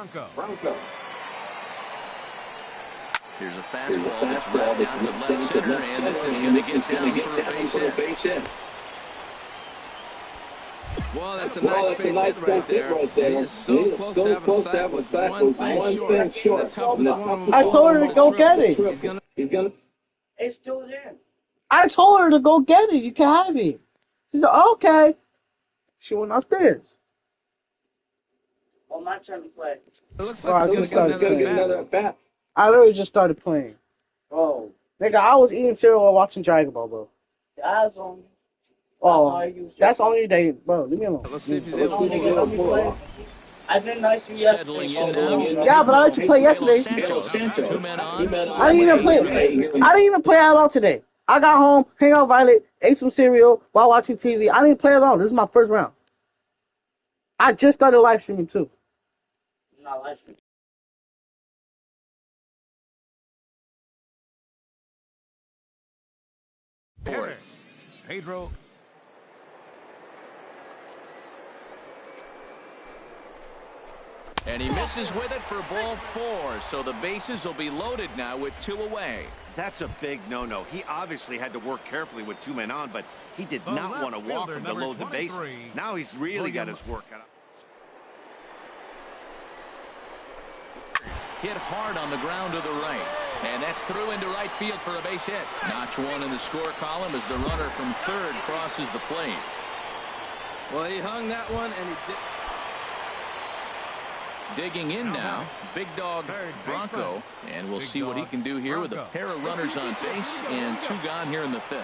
Bronco. Here's a fastball that's ripped out to left center, and this is going to get down for a base hit. Well, that's a nice base hit right there. He is so close to having a sack with one thing short. The toughest one. I told her to go get it. He's gonna. It's still there. I told her to go get it. You can have it. She said, okay. She went upstairs. Oh, my turn to play. It looks like he's gonna get another at bat. I literally just started playing. Oh. Nigga, I was eating cereal while watching Dragon Ball, bro. The eyes on you. Oh, that's on your day, bro. Leave me alone. Let's see if he's able to pull it. I've been nice to you yesterday. Yeah, but I let you play yesterday. I didn't even play at all today. I got home, hang out Violet, ate some cereal while watching TV. I didn't play at all. This is my first round. I just started live streaming too. Not live streaming. Pedro. And he misses with it for ball 4, so the bases will be loaded now with 2 away. That's a big no-no. He obviously had to work carefully with 2 men on, but he did not want to walk him to load the bases. Now he's really got his work cut out. Hit hard on the ground to the right. And that's through into right field for a base hit. Notch 1 in the score column as the runner from third crosses the plate. Well, he hung that one, and he did. Digging in now, Big Dog Bronco, and we'll see what he can do here with a pair of runners on base and 2 gone here in the 5th.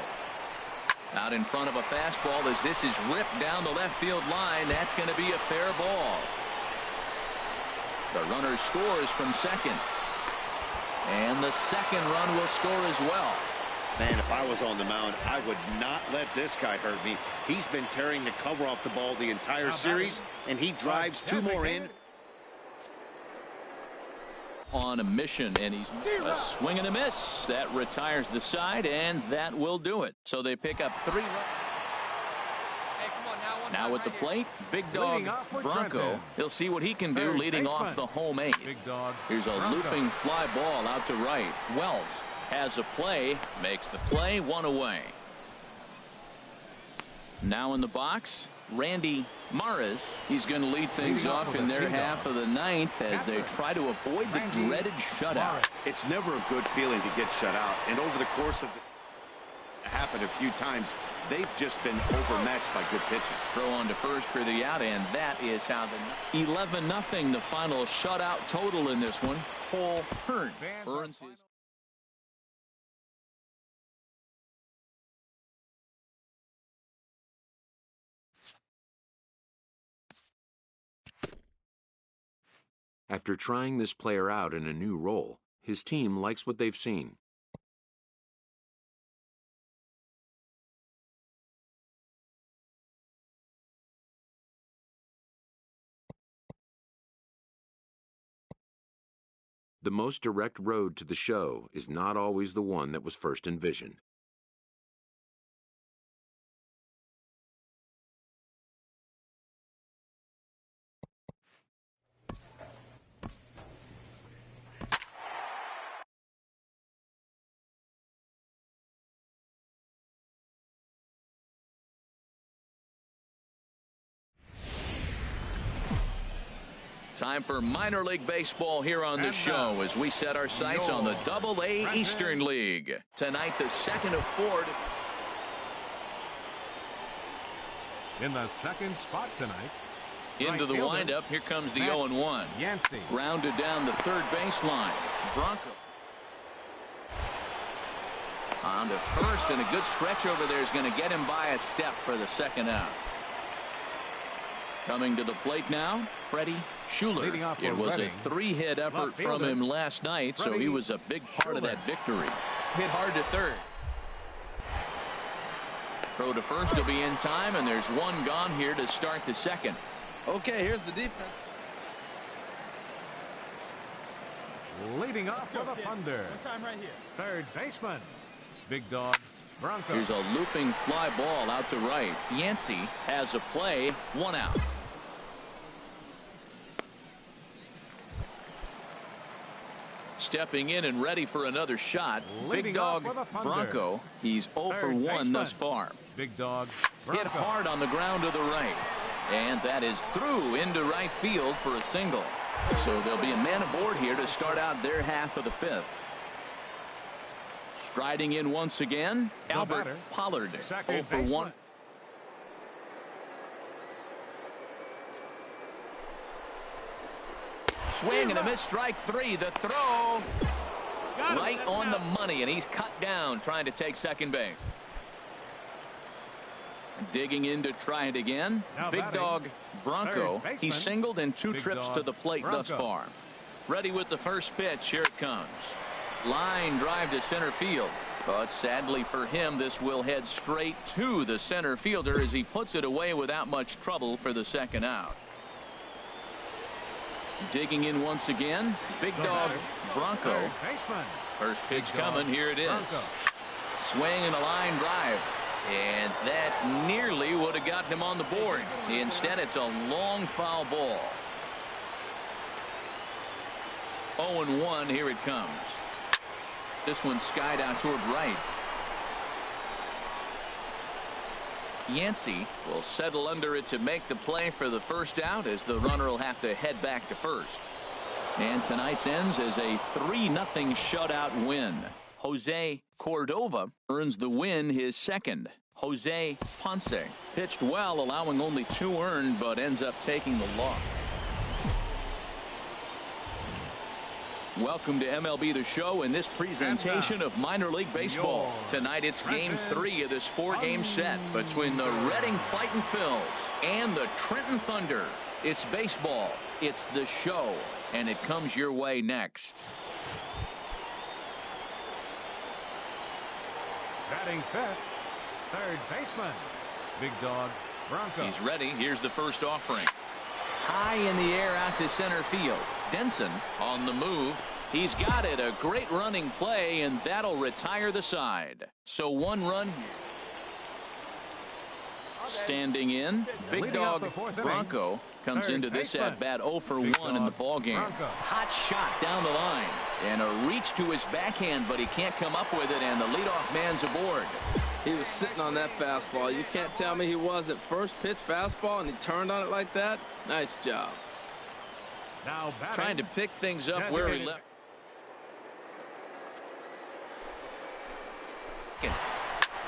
Out in front of a fastball as this is ripped down the left field line. That's going to be a fair ball. The runner scores from second. And the second run will score as well. Man, if I was on the mound, I would not let this guy hurt me. He's been tearing the cover off the ball the entire series, and he drives 2 more in. On a mission, and he's a swing and a miss. That retires the side, and that will do it. So they pick up 3 runs. Now at the plate, Big Dog Bronco. He'll see what he can do leading off the home 8th. Here's a looping fly ball out to right. Wells has a play, makes the play, 1 away. Now in the box, Randy Maris. He's going to lead things off in their half of the 9th as they try to avoid the dreaded shutout. It's never a good feeling to get shut out, and over the course of this happened a few times. They've just been overmatched by good pitching. Throw on to first for the out, and that is how the 11-0 the final shutout total in this one. Cole Hearn earns his. After trying this player out in a new role, his team likes what they've seen. The most direct road to the show is not always the one that was first envisioned. Time for minor league baseball here on the show as we set our sights on the Double-A Eastern League. Tonight, the second of 4. In the second spot tonight. Into the windup. Here comes the 0-1. Grounded down the third baseline. Bronco. On to first, and a good stretch over there is going to get him by a step for the second out. Coming to the plate now, Freddie Schuler. It was a 3-hit effort from him last night, so he was a big part of that victory. Hit hard to third. Throw to first will be in time, and there's 1 gone here to start the second. Okay, here's the defense. Leading off for the Thunder. Time right here. Third baseman, Big Dog Bronco. Here's a looping fly ball out to right. Yancey has a play, 1 out. stepping in and ready for another shot. Big Dog Bronco. He's 0 for 1 thus far. Big Dog Hit hard on the ground to the right. And that is through into right field for a single. So there'll be a man aboard here to start out their half of the fifth. Striding in once again, Albert Pollard, 0 for 1. Swing and a miss, strike 3. The throw right on the money, and he's cut down trying to take second base. Digging in to try it again. Big Dog Bronco. He's singled in 2 trips to the plate thus far. Ready with the first pitch. Here it comes. Line drive to center field. But sadly for him, this will head straight to the center fielder as he puts it away without much trouble for the second out. Digging in once again. Big Dog Bronco. First pitch coming. Here it is. Swing and a line drive. And that nearly would have gotten him on the board. Instead, it's a long foul ball. 0-1. Here it comes. This one skied out toward right. Yancey will settle under it to make the play for the first out as the runner will have to head back to first. And tonight's ends as a 3-0 shutout win. Jose Cordova earns the win, his second. Jose Ponce pitched well, allowing only 2 earned, but ends up taking the loss. Welcome to MLB The Show in this presentation of minor league baseball. Tonight it's game 3 of this 4-game set between the Reading Fightin' Phils and the Trenton Thunder. It's baseball, it's the show, and it comes your way next. batting fifth, third baseman, Big Dog Bronco. He's ready. Here's the first offering. High in the air out to center field. Denson on the move. He's got it. A great running play, and that'll retire the side. So 1 run. Standing in, Big Dog Bronco comes into this at bat 0 for 1 in the ballgame. Hot shot down the line, and a reach to his backhand, but he can't come up with it, and the leadoff man's aboard. He was sitting on that fastball. You can't tell me he wasn't. First pitch fastball, and he turned on it like that. Nice job. Now trying to pick things up where he left.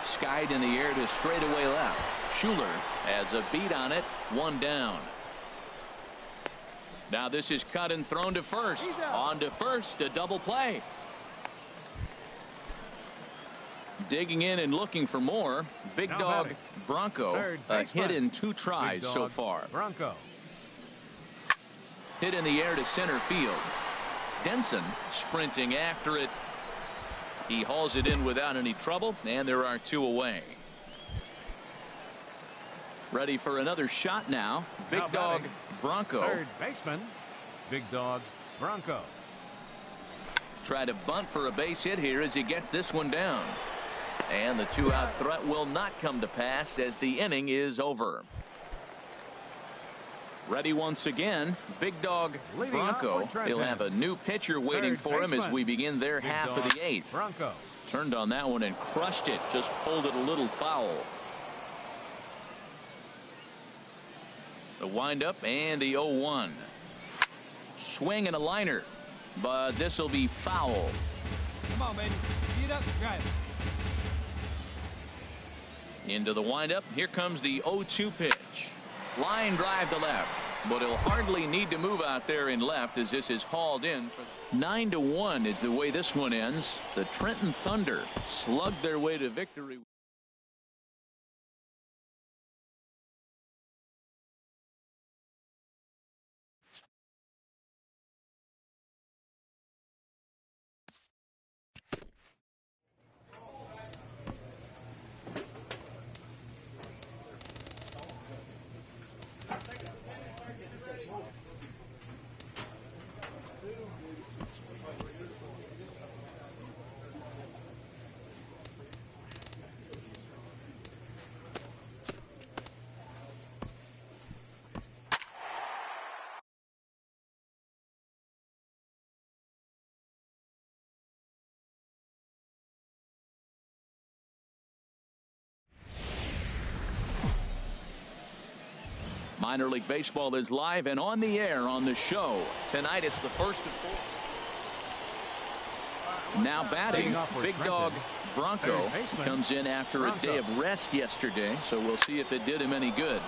Skied in the air to straightaway left. Schuler has a beat on it. 1 down. Now this is cut and thrown to first. On to first, a double play. Digging in and looking for more. Big Dog Bronco. A hit in 2 tries so far. Bronco. Hit in the air to center field. Denson sprinting after it. He hauls it in without any trouble, and there are 2 away. Ready for another shot now. Big Dog Bronco. Third baseman, Big Dog Bronco. Try to bunt for a base hit here as he gets this one down. And the 2-out threat will not come to pass as the inning is over. Ready once again, Big Dog Bronco. He'll have a new pitcher waiting for him as we begin their half of the 8th. Bronco. Turned on that one and crushed it. Just pulled it a little foul. The windup and the 0-1. Swing and a liner. But this will be foul. Come on, baby. Get up, drive. Into the windup. Here comes the 0-2 pitch. Line drive to left, but he'll hardly need to move out there in left as this is hauled in. 9-1 is the way this one ends. The Trenton Thunder slugged their way to victory. Minor League Baseball is live and on the air on the show. Tonight it's the first of 4. Now batting, Big Dog Bronco comes in after a day of rest yesterday, so we'll see if it did him any good.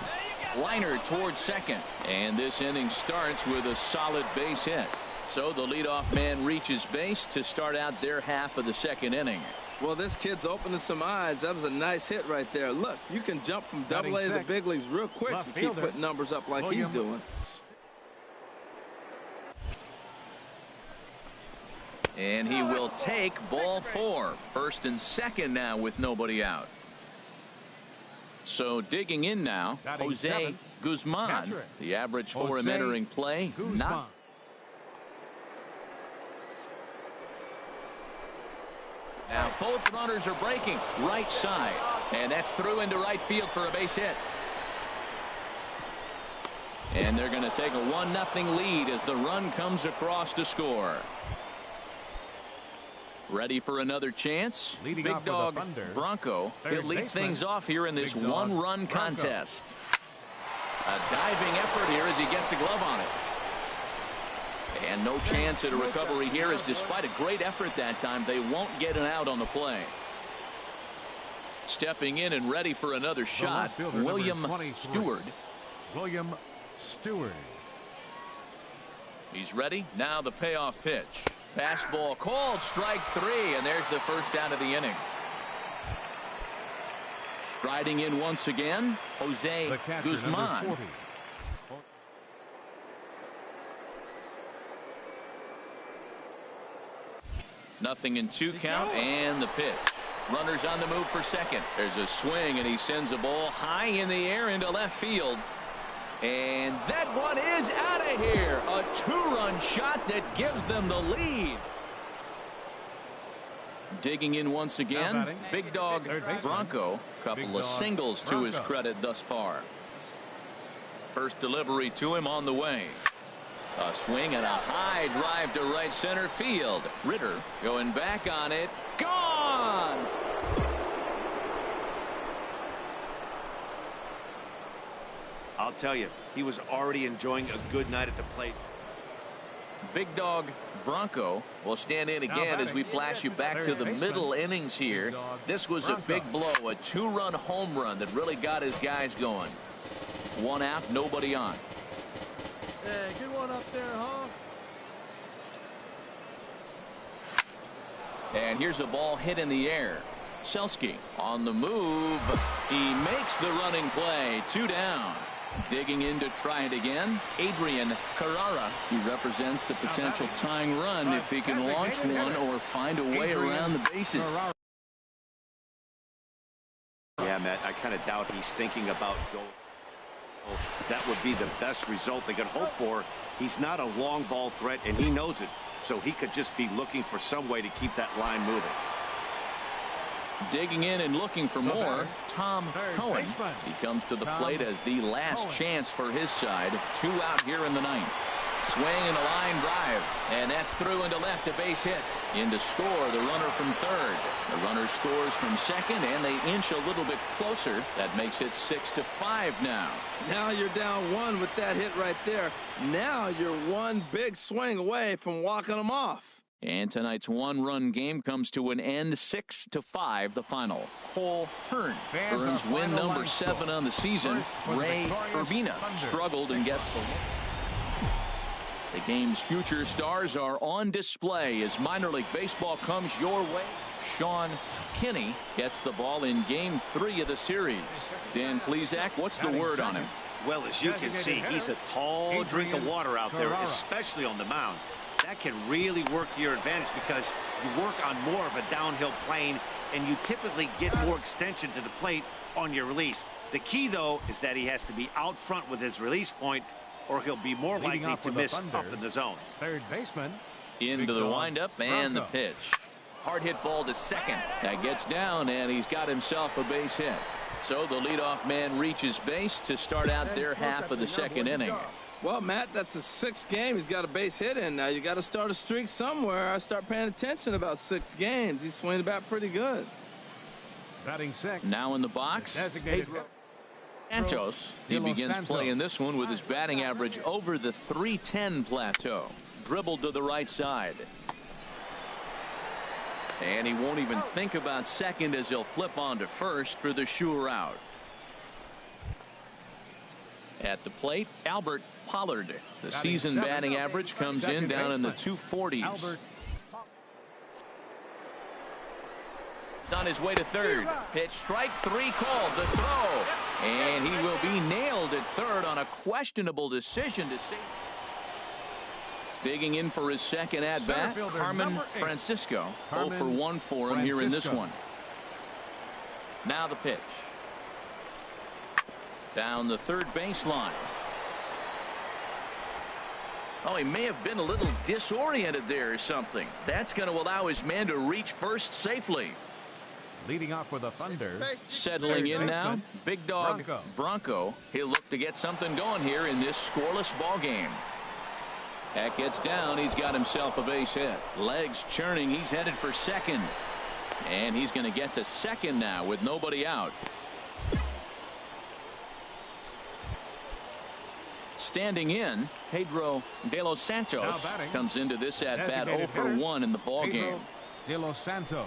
Liner towards second, and this inning starts with a solid base hit. So the leadoff man reaches base to start out their half of the second inning. Well, this kid's opening some eyes. That was a nice hit right there. Look, you can jump from Double-A to the big leagues real quick if you keep putting numbers up like he's doing. And he will take ball 4. First and second now with nobody out. So digging in now, Jose Guzman. The average for him entering play, not. Now both runners are breaking right side, and that's through into right field for a base hit. And they're going to take a 1-0 lead as the run comes across to score. Ready for another chance? Big Dog Bronco. He'll lead things off here in this one-run contest. A diving effort here as he gets a glove on it. And no chance at a recovery here, as despite a great effort that time, they won't get an out on the play. Stepping in and ready for another shot, William Stewart. William Stewart. He's ready. Now the payoff pitch. Fastball called, strike 3, and there's the first out of the inning. Striding in once again, Jose Guzman. Nothing in 2 count, and the pitch. Runners on the move for second. There's a swing, and he sends a ball high in the air into left field. And that one is out of here. A 2-run shot that gives them the lead. Digging in once again, Big Dog Bronco. Couple of singles to his credit thus far. First delivery to him on the way. A swing and a high drive to right center field. Ritter going back on it. Gone! I'll tell you, he was already enjoying a good night at the plate. Big Dog Bronco will stand in again as we flash you back to the middle innings here. This was a big blow, a 2-run home run that really got his guys going. 1 out, nobody on. Hey, get one up there, huh? And here's a ball hit in the air. Selski on the move. He makes the running play. 2 down. Digging in to try it again, Adrian Carrara. He represents the potential tying run if he can launch one or find a way around the bases. Yeah, Matt, I kind of doubt he's thinking about going. That would be the best result they could hope for. He's not a long ball threat, and he knows it. So he could just be looking for some way to keep that line moving. Digging in and looking for more, Tom Cohen. He comes to the plate as the last chance for his side. 2 out here in the 9th. Swing and a line drive, and that's through into left, a base hit. In to score, the runner from third. The runner scores from second, and they inch a little bit closer. That makes it 6-5 now. Now you're down 1 with that hit right there. Now you're 1 big swing away from walking them off. And tonight's 1-run game comes to an end, 6-5, the final. Cole Hearn earns win number 7 on the season. Ray Urbina struggled and gets the win. The game's future stars are on display as minor league baseball comes your way. Sean Kinney gets the ball in game 3 of the series. Dan Plesac, what's the word on him? Well, as you can see, he's a tall drink of water out there, especially on the mound. That can really work to your advantage because you work on more of a downhill plane and you typically get more extension to the plate on your release. The key, though, is that he has to be out front with his release point or he'll be more likely to miss up in the zone. Third baseman. Into the windup and the pitch. Hard hit ball to second. That gets down and he's got himself a base hit. So the leadoff man reaches base to start out their half of the second inning. Well, Matt, that's the 6th game. He's got a base hit in. Now you got to start a streak somewhere. I start paying attention about 6 games. He's swinging the bat pretty good. Batting 6. Now in the box. Santos, he begins playing this one with his batting average over the .310 plateau. Dribbled to the right side. And he won't even think about second as he'll flip on to first for the sure out. At the plate, Albert Pollard. The season batting average comes in down in the 240s. On his way to third. Pitch, strike three called. The throw. And he will be nailed at third on a questionable decision to save. Digging in for his second at-bat, Carmen Francisco. 0 for 1 for him here in this one. Now the pitch. Down the third baseline. Oh, he may have been a little disoriented there or something. That's going to allow his man to reach first safely. Leading off with a thunder. Settling in now, Big Dog Bronco. He'll look to get something going here in this scoreless ball game. That gets down. He's got himself a base hit. Legs churning. He's headed for second. And he's going to get to second now with nobody out. Standing in, Pedro De Los Santos comes into this at-bat 0 for 1 in the ball game. De Los Santos.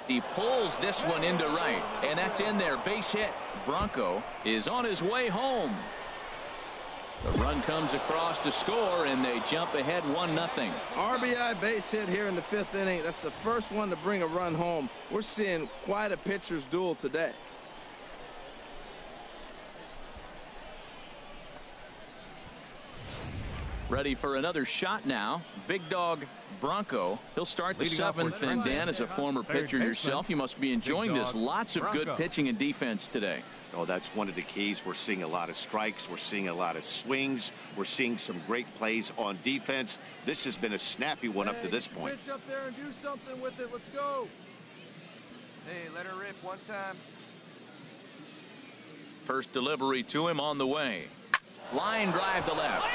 He pulls this one into right, and that's in there. Base hit. Bronco is on his way home. The run comes across to score, and they jump ahead 1-0. RBI base hit here in the 5th inning. That's the first one to bring a run home. We're seeing quite a pitcher's duel today. Ready for another shot now. Big Dog Bronco. He'll start the 7th, and Dan, as a former pitcher yourself, you must be enjoying this. Lots of good pitching and defense today. Oh, that's one of the keys. We're seeing a lot of strikes. We're seeing a lot of swings. We're seeing some great plays on defense. This has been a snappy one up to this point. Pitch up there and do something with it. Let's go. Hey, let her rip one time. First delivery to him on the way. Line drive to left.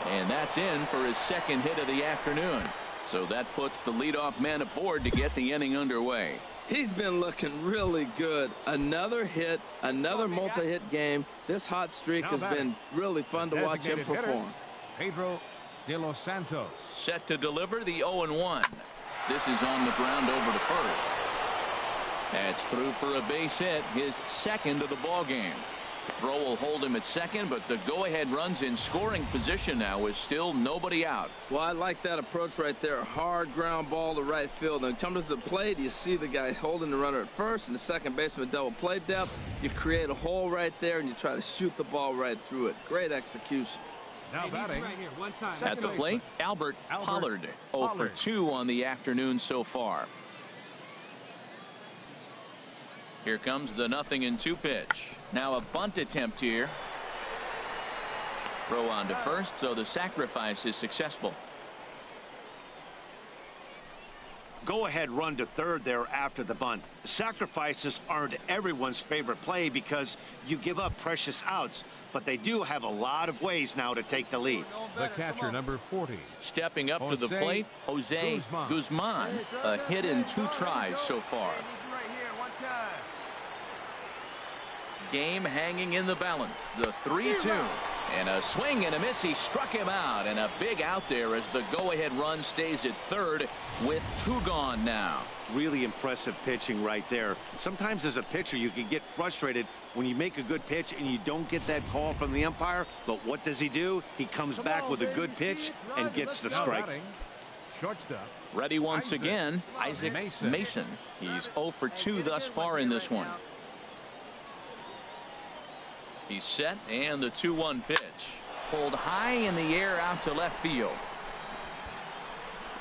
And that's in for his second hit of the afternoon. So that puts the leadoff man aboard to get the inning underway. He's been looking really good. Another hit, another multi-hit game. This hot streak has been really fun to watch him perform. Pedro De Los Santos. Set to deliver the 0-1. This is on the ground over to first. That's through for a base hit, his second of the ball game. Throw will hold him at second, but the go-ahead run's in scoring position now with still nobody out. Well, I like that approach right there. Hard ground ball to right field. And comes to the plate, you see the guy holding the runner at first, and the second baseman double play depth. You create a hole right there, and you try to shoot the ball right through it. Great execution. Now batting. Right here, one time. At the plate, Albert Pollard. 0 for 2 on the afternoon so far. Here comes the 0-2 pitch. Now a bunt attempt here. Throw on to first, so the sacrifice is successful. Go-ahead run to third there after the bunt. Sacrifices aren't everyone's favorite play because you give up precious outs, but they do have a lot of ways now to take the lead. The catcher, number 40. Stepping up to the plate, Jose Guzman. A hit in 2 tries so far. Game hanging in the balance. The 3-2. And a swing and a miss. He struck him out. And a big out there as the go-ahead run stays at third with 2 gone now. Really impressive pitching right there. Sometimes as a pitcher you can get frustrated when you make a good pitch and you don't get that call from the umpire. But what does he do? He comes back with a good pitch and gets the strike. Shortstop. Ready once again, Isaac Mason. He's 0 for 2 thus far in this one. He's set, and the 2-1 pitch. Pulled high in the air out to left field.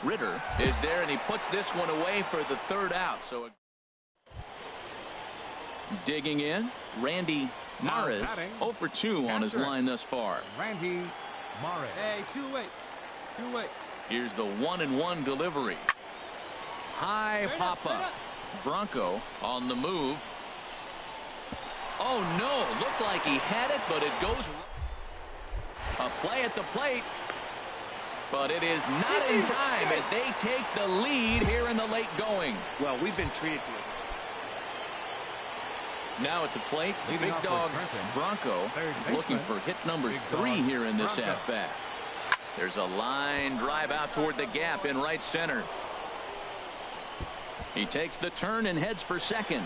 Ritter is there, and he puts this one away for the 3rd out. So digging in, Randy Maris, 0 for 2 on his line thus far. Randy Maris. Hey, two-way. Here's the 1-1 delivery. High pop-up. Bronco on the move. Oh, no. Looked like he had it, but it goes. A play at the plate. But it is not in time as they take the lead here in the late going. Well, we've been treated to it. Now at the plate, the big dog Bronco is looking for hit number 3 here in this at-bat. There's a line drive out toward the gap in right center. He takes the turn and heads for second.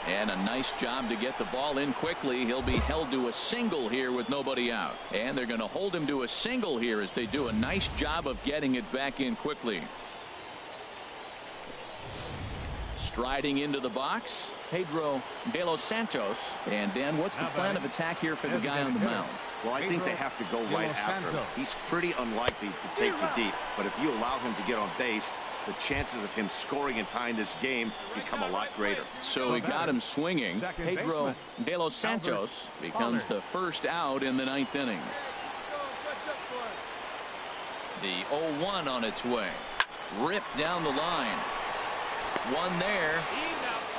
And a nice job to get the ball in quickly. He'll be held to a single here with nobody out. And they're going to hold him to a single here as they do a nice job of getting it back in quickly. Striding into the box, Pedro De Los Santos. And Dan, what's the plan of attack here for the guy on the mound? Well, I think they have to go right after him. He's pretty unlikely to take the deep, but if you allow him to get on base, the chances of him scoring and tying this game become a lot greater. So he got him swinging. Pedro De Los Santos becomes the first out in the 9th inning. The 0-1 on its way. Ripped down the line. One there.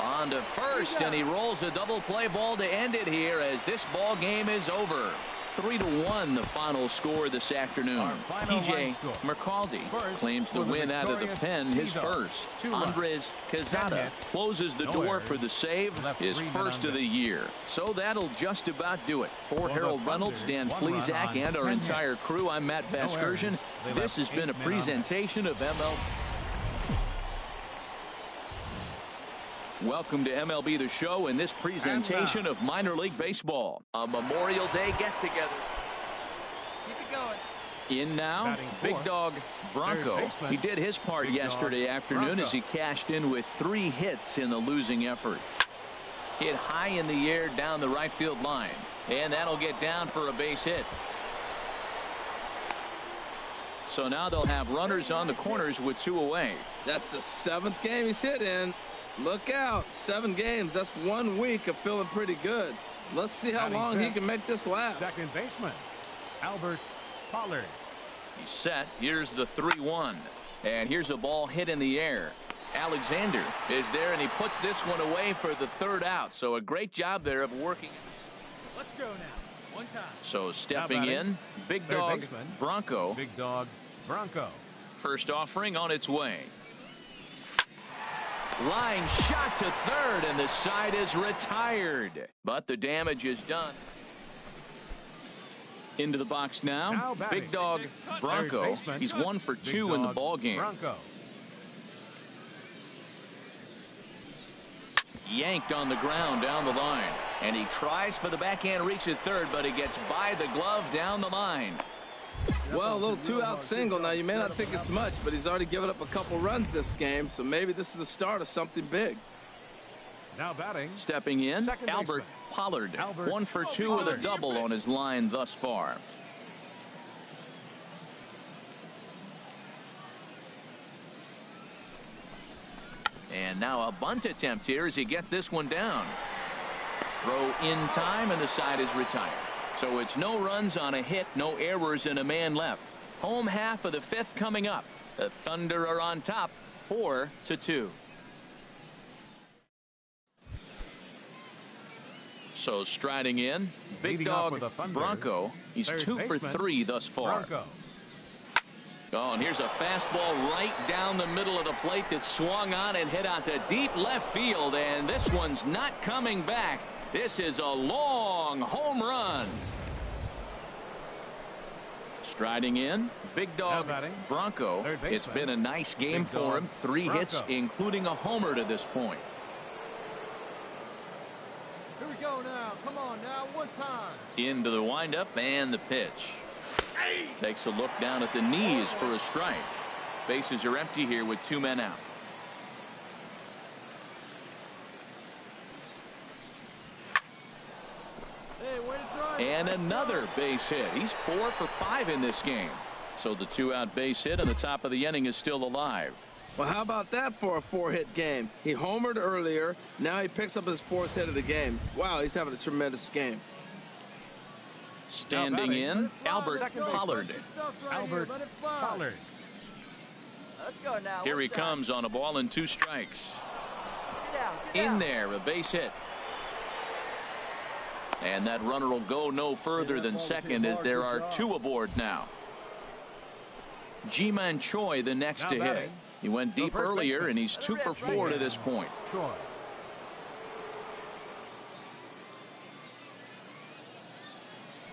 On to first, and he rolls a double play ball to end it here as this ball game is over. 3-1 the final score this afternoon. TJ McCaldy claims the win out of the pen, his first. Andres Quezada closes the door for the save, his first of the year. So that'll just about do it. For Harold Reynolds, Dan Plesac, and our entire crew, I'm Matt Vasgersian. This has been a presentation of MLB. Welcome to MLB The Show and this presentation of minor league baseball. A Memorial Day get-together. Keep it going. In now, big dog Bronco. He did his part yesterday afternoon as he cashed in with 3 hits in the losing effort. Hit high in the air down the right field line. And that'll get down for a base hit. So now they'll have runners on the corners with 2 away. That's the 7th game he's hit in. Look out, 7 games. That's 1 week of feeling pretty good. Let's see how long he can make this last. Second baseman, Albert Pollard. He's set. Here's the 3-1. And here's a ball hit in the air. Alexander is there, and he puts this one away for the 3rd out. So a great job there of working. Let's go now. One time. So stepping in, big dog Bronco. Big dog Bronco. First offering on its way. Line shot to third, and the side is retired. But the damage is done. Into the box now big dog Bronco. He's 1 for 2 in the ball game. Bronco. Yanked on the ground down the line. And he tries for the backhand reach at third, but he gets by the glove down the line. Well, a little 2-out single. Now, you may not think it's much, but he's already given up a couple runs this game, so maybe this is the start of something big. Now batting. Stepping in, Albert Pollard. 1 for 2 with a double on his line thus far. And now a bunt attempt here as he gets this one down. Throw in time, and the side is retired. So it's no runs on a hit, no errors, and a man left. Home half of the 5th coming up. The Thunder are on top, 4-2. So striding in, big dog Bronco. He's 2 for 3 thus far. Oh, and here's a fastball right down the middle of the plate that swung on and hit out to deep left field, and this one's not coming back. This is a long home run. Striding in, big dog Bronco. It's been a nice game for him. 3 hits, including a homer to this point. Here we go now. Come on now. One time. Into the windup and the pitch. Takes a look down at the knees for a strike. Bases are empty here with 2 men out. And another base hit. He's 4 for 5 in this game. So the 2-out base hit on the top of the inning is still alive. Well, how about that for a 4-hit game? He homered earlier. Now he picks up his 4th hit of the game. Wow, he's having a tremendous game. Standing in, Albert Pollard. Albert Pollard. Let's go now. Here he comes on a ball and 2 strikes. Get down. In there, a base hit. And that runner will go no further than second as there are 2 aboard now. Ji-Man Choi the next to hit. He went deep earlier, and he's 2 for 4 to this point.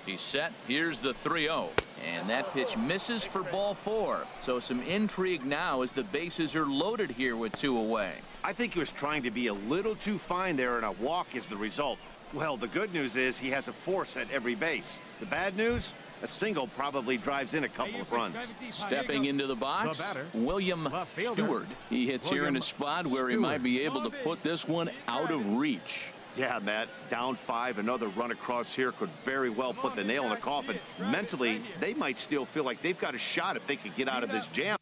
He's set. Here's the 3-0. And that pitch misses for ball 4. So some intrigue now as the bases are loaded here with 2 away. I think he was trying to be a little too fine there, and a walk is the result. Well, the good news is he has a force at every base. The bad news? A single probably drives in a couple of runs. Stepping into the box, William Stewart. He hits here in a spot where he might be able to put this one out of reach. Yeah, Matt, down 5, another run across here could very well put the nail in the coffin. Mentally, they might still feel like they've got a shot if they could get out of this jam.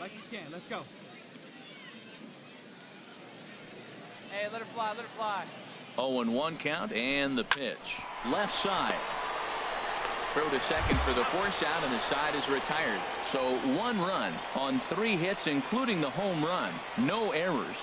Like you can. Let's go. Hey, let her fly. Let her fly. 0-1 count and the pitch. Left side. Throw to second for the force out, and the side is retired. So 1 run on 3 hits, including the home run. No errors.